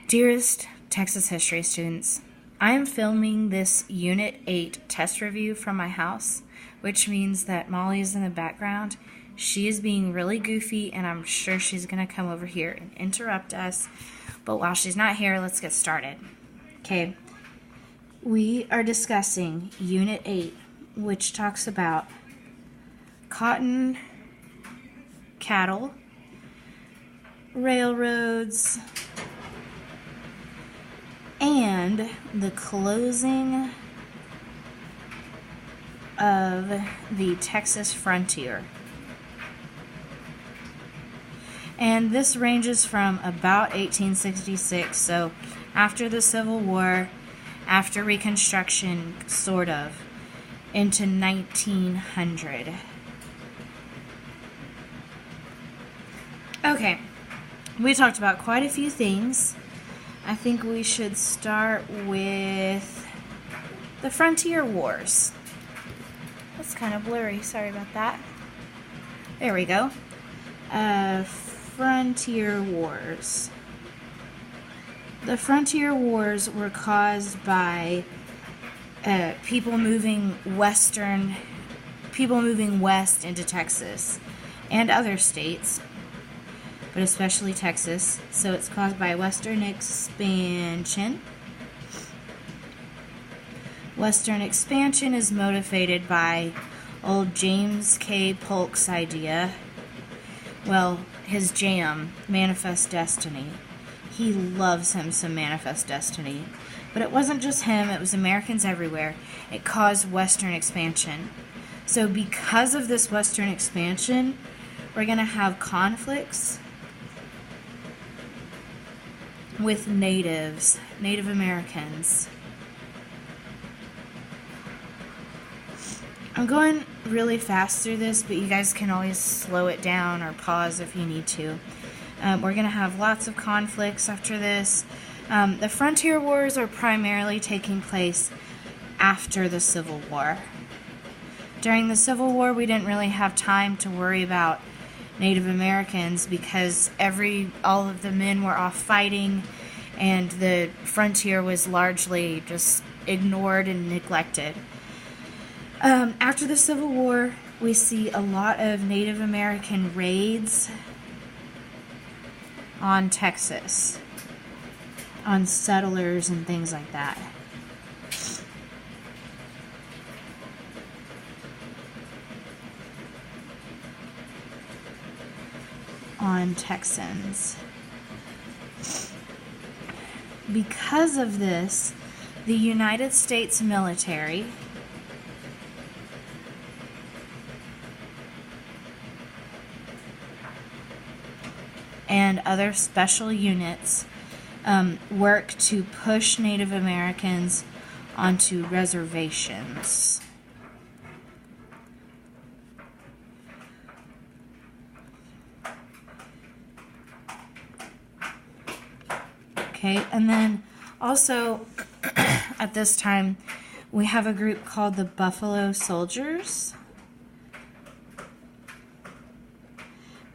Dearest Texas history students, I am filming this Unit 8 test review from my house, which means that Molly is in the background. She is being really goofy, and I'm sure she's going to come over here and interrupt us. But while she's not here, let's get started. Okay, we are discussing Unit 8, which talks about cotton, cattle, railroads, and the closing of the Texas frontier. And this ranges from about 1866, so after the Civil War, after Reconstruction, sort of, into 1900. Okay, we talked about quite a few things. I think we should start with the Frontier Wars. That's kind of blurry, sorry about that. There we go. Frontier Wars. The Frontier Wars were caused by people moving west into Texas and other states, but especially Texas. So it's caused by Western expansion. Western expansion is motivated by old James K. Polk's idea. Well, his jam, Manifest Destiny. He loves him some Manifest Destiny. But it wasn't just him, it was Americans everywhere. It caused Western expansion. So because of this Western expansion, we're going to have conflicts with Native Americans. I'm going really fast through this, but you guys can always slow it down or pause if you need to. We're going to have lots of conflicts after this. The Frontier Wars are primarily taking place after the Civil War. During the Civil War, we didn't really have time to worry about Native Americans because all of the men were off fighting, and the frontier was largely just ignored and neglected. After the Civil War, we see a lot of Native American raids on Texas, on settlers and things like that. On Texans. Because of this, the United States military and other special units work to push Native Americans onto reservations. Okay, and then also at this time we have a group called the Buffalo Soldiers.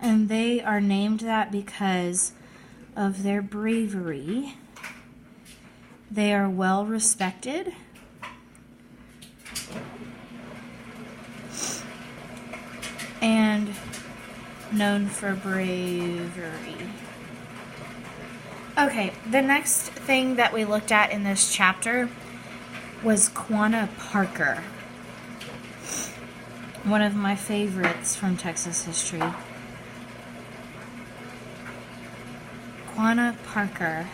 And they are named that because of their bravery. They are well respected. And known for bravery. Okay, the next thing that we looked at in this chapter was Quanah Parker. One of my favorites from Texas history. Quanah Parker.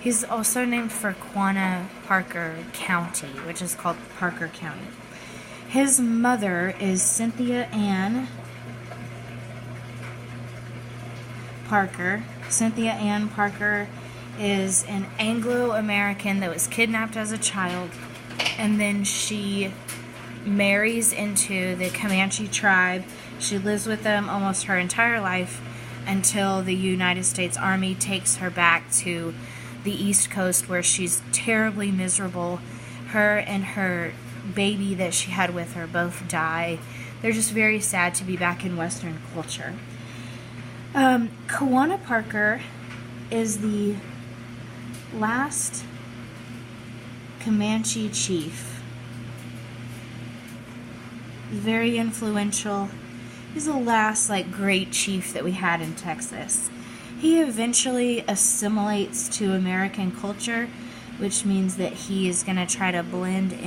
He's also named for Quanah Parker County, which is called Parker County. His mother is Cynthia Ann Parker. Cynthia Ann Parker is an Anglo-American that was kidnapped as a child, and then she marries into the Comanche tribe. She lives with them almost her entire life until the United States Army takes her back to the East Coast, where she's terribly miserable. Her and her baby that she had with her both die. They're just very sad to be back in Western culture. Quanah Parker is the last Comanche chief. He's very influential. He's the last great chief that we had in Texas. He eventually assimilates to American culture, which means that he is going to try to blend in